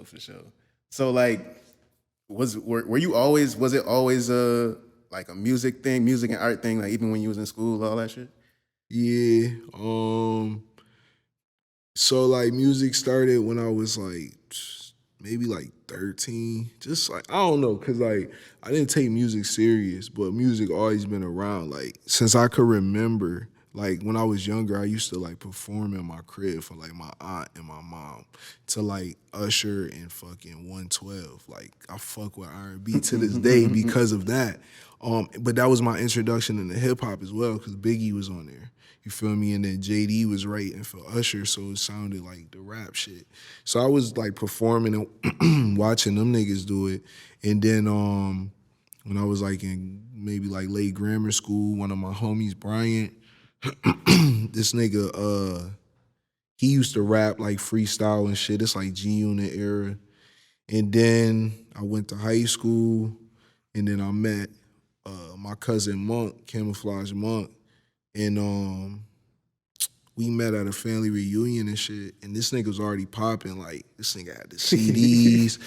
for sure. So like, were you always? Was it always like a music thing, music and art thing? Like even when you was in school, all that shit. Yeah. So like music started when I was like maybe like 13. Just like I don't know, cause like I didn't take music serious, but music always been around. Like since I could remember, like when I was younger, I used to like perform in my crib for like my aunt and my mom to like Usher and fucking 112. Like I fuck with R&B to this day because of that. But that was my introduction into hip hop as well, cause Biggie was on there. You feel me? And then JD was writing for Usher, so it sounded like the rap shit. So I was like performing and watching them niggas do it. And then when I was like in maybe like late grammar school, one of my homies, Bryant, this nigga, he used to rap like freestyle and shit. It's like G Unit era. And then I went to high school, and then I met my cousin Monk, Camouflage Monk, and we met at a family reunion and shit. And this nigga was already popping. Like this nigga had the CDs.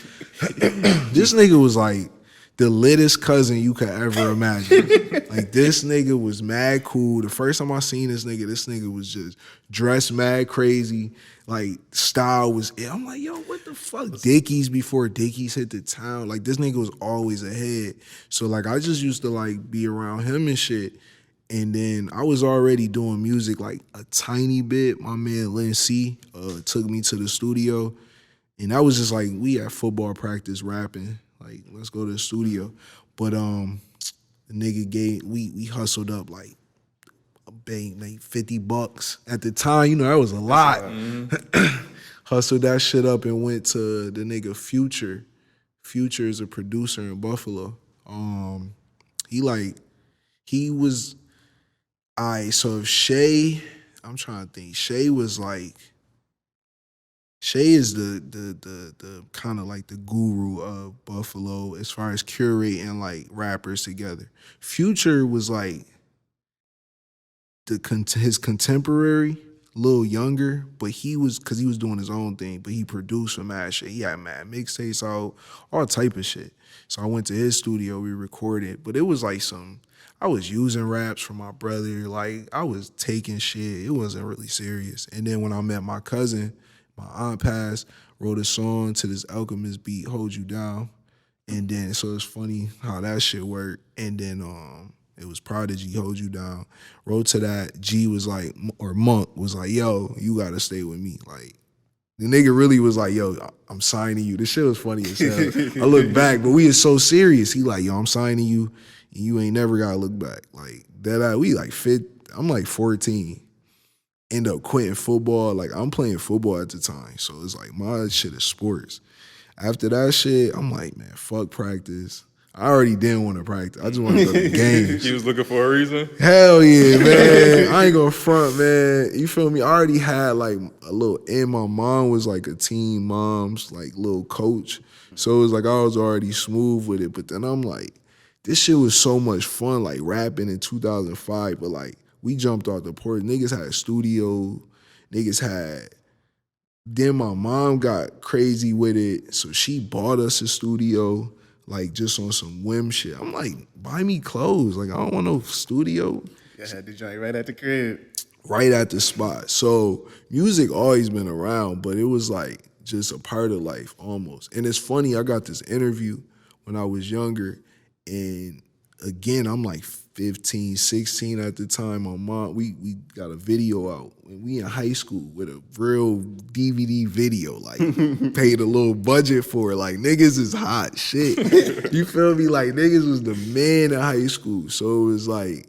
This nigga was like the littest cousin you could ever imagine. Like this nigga was mad cool. The first time I seen this nigga was just dressed mad crazy. Like style was it. I'm like, yo, what the fuck? Dickies before Dickies hit the town. Like this nigga was always ahead. So like I just used to like be around him and shit. And then I was already doing music like a tiny bit. My man Lynn C took me to the studio. And that was just like we at football practice rapping. Like, let's go to the studio. But the nigga we hustled up like a bank, like $50 at the time. You know, that was a lot. Hustled that shit up and went to the nigga Future. Future is a producer in Buffalo. He was so if Shay, I'm trying to think. Shay was like Shay is the kind of like the guru of Buffalo as far as curating like rappers together. Future was like his contemporary, a little younger, but because he was doing his own thing, but he produced some mad shit. He had mad mixtapes out, all type of shit. So I went to his studio, we recorded, but it was like I was using raps from my brother, like I was taking shit. It wasn't really serious. And then when I met my cousin, my aunt passed, wrote a song to this Alchemist beat, Hold You Down. And then, so it's funny how that shit worked. And then it was Prodigy, Hold You Down. Wrote to that, G was like, or Monk was like, yo, you gotta stay with me. Like, the nigga really was like, yo, I'm signing you. This shit was funny as hell. I look back, but we is so serious. He like, yo, I'm signing you, and you ain't never gotta look back. Like, we like I'm like 14. End up quitting football. Like, I'm playing football at the time. So it's like, my shit is sports. After that shit, I'm like, man, fuck practice. I already didn't want to practice. I just want to go to the games. He was looking for a reason? Hell yeah, man. I ain't gonna front, man. You feel me? I already had like a little, and my mom was like a teen mom's like little coach. So it was like I was already smooth with it. But then I'm like, this shit was so much fun, like rapping in 2005. But like, we jumped off the porch. Niggas had a studio. Then my mom got crazy with it. So she bought us a studio, like just on some whim shit. I'm like, buy me clothes. Like, I don't want no studio. Yeah, I had the joint right at the crib. Right at the spot. So music always been around, but it was like just a part of life almost. And it's funny, I got this interview when I was younger, and again, I'm like 15, 16 at the time. My mom, we got a video out. We in high school with a real DVD video, like paid a little budget for it. Like, niggas is hot shit. You feel me? Like, niggas was the man in high school. So it was like,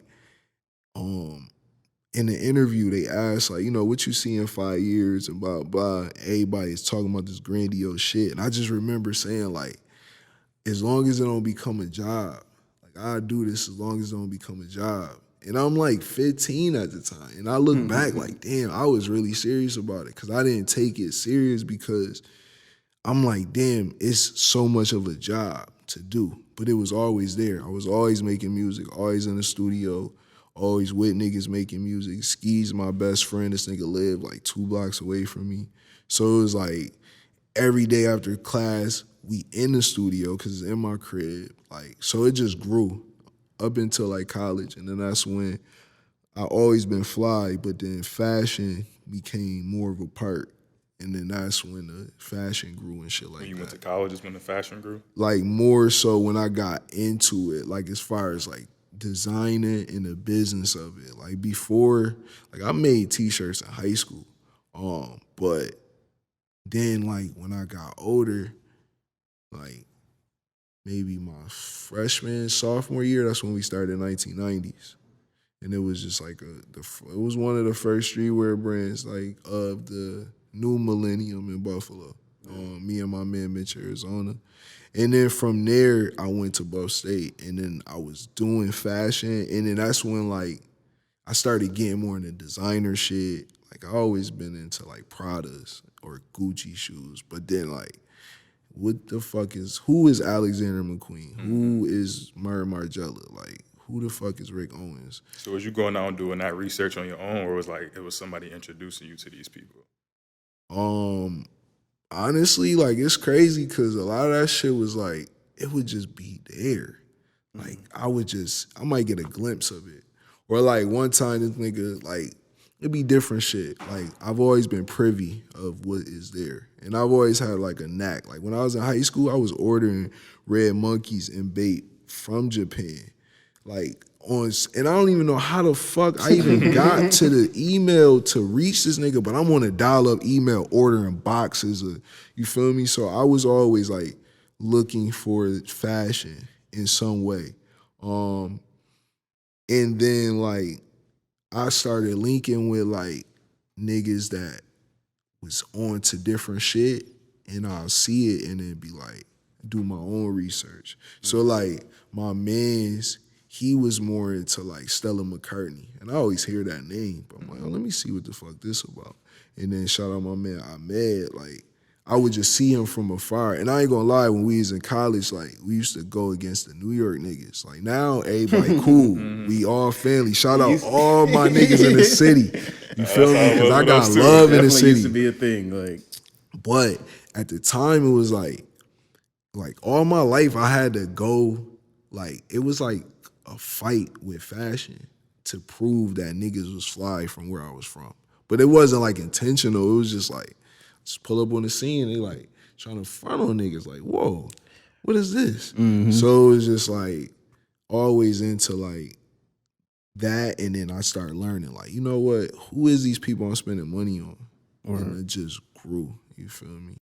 in the interview, they asked, like, you know, what you see in 5 years and blah, blah. Everybody's talking about this grandiose shit. And I just remember saying, like, as long as it don't become a job, like, I do this as long as it don't become a job. And I'm like 15 at the time. And I look back like, damn, I was really serious about it, because I didn't take it serious, because I'm like, damn, it's so much of a job to do. But it was always there. I was always making music, always in the studio, always with niggas making music. Ski's my best friend. This nigga lived like 2 blocks away from me. So it was like, every day after class, we in the studio because it's in my crib. Like, so it just grew up until like college. And then that's when I always been fly, but then fashion became more of a part. And then that's when the fashion grew and shit like that. When you went to college is when the fashion grew? Like more so when I got into it, like as far as like designing and the business of it. Like before, like I made t-shirts in high school. But then like when I got older, like maybe my freshman, sophomore year, that's when we started 1990s. And it was just like it was one of the first streetwear brands like of the new millennium in Buffalo. Me and my man Mitch, Arizona. And then from there, I went to Buff State, and then I was doing fashion, and then that's when like I started getting more into designer shit. Like I always been into like Pradas or Gucci shoes, but then like, what the fuck who is Alexander McQueen? Who is Murray Margiela? Like, who the fuck is Rick Owens? So was you going out and doing that research on your own, or was like it was somebody introducing you to these people? Honestly, like it's crazy because a lot of that shit was like, it would just be there. Like I might get a glimpse of it. Or like one time this nigga, like, it'd be different shit. Like I've always been privy of what is there. And I've always had like a knack. Like when I was in high school, I was ordering red monkeys and bait from Japan. Like and I don't even know how the fuck I even got to the email to reach this nigga, but I'm on a dial-up email ordering boxes of, you feel me? So I was always like looking for fashion in some way. And then like I started linking with like niggas that was on to different shit, and I'll see it and then be like, do my own research. So like my man's, he was more into like Stella McCartney. And I always hear that name, but I'm like, oh, let me see what the fuck this about. And then shout out my man Ahmed, like I would just see him from afar. And I ain't gonna lie, when we was in college, like we used to go against the New York niggas. Like now, everybody cool. We all family. Shout out all my niggas in the city. You feel me? Because I got love in the city. Used to be a thing, like. But at the time, it was like all my life I had to go, like it was like a fight with fashion to prove that niggas was fly from where I was from. But it wasn't like intentional. It was just like, just pull up on the scene and they like trying to front on niggas like, whoa, what is this? So it was just like always into like that. And then I started learning like, you know what, who is these people I'm spending money on? And it just grew, you feel me?